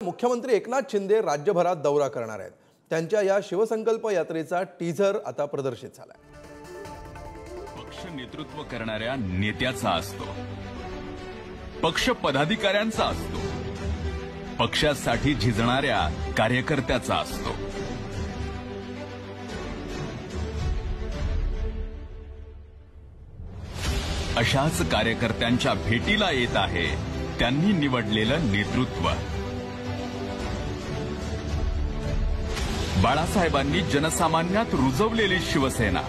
मुख्यमंत्री एकनाथ शिंदे राज्यभरात दौरा करणार आहेत। त्यांच्या या शिवसंकल्प यात्रेचा टीझर आता प्रदर्शित झालाय। पक्ष नेतृत्व करणाऱ्या नेत्याचा असतो, पक्ष पदाधिकाऱ्यांचा असतो, पक्षासाठी झिजणाऱ्या कार्यकर्त्याचा असतो। अशाच कार्यकर्त्यांच्या भेटीला येत आहे त्यांनी निवडलेलं नेतृत्व। बाळासाहेबांनी जनसामान्यात रुजवलेली शिवसेना,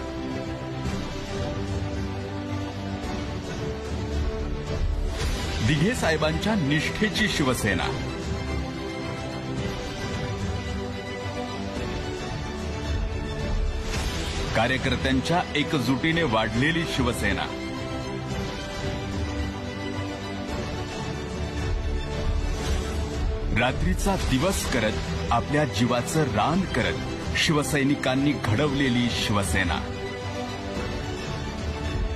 दिघे साहेबांच्या निष्ठेची शिवसेना, कार्यकर्त्यांच्या एकजुटीने वाढलेली शिवसेना, रात्रीचा दिवस करत आपल्या जीवाचं रान करत शिवसैनिकांनी घडवलेली शिवसेना।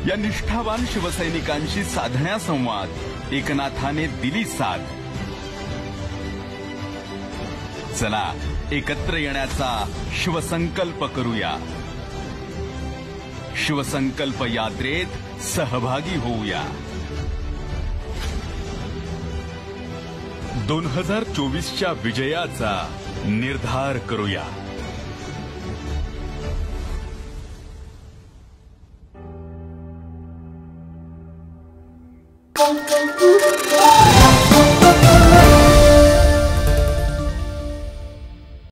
या निष्ठावान शिवसैनिकांशी साधण्यासंवाद एकनाथाने दिली साथ। चला एकत्र येण्याचा शिवसंकल्प करूया, शिवसंकल्प यात्रेत सहभागी होऊया। 2024च्या विजयाचा निर्धार करूया।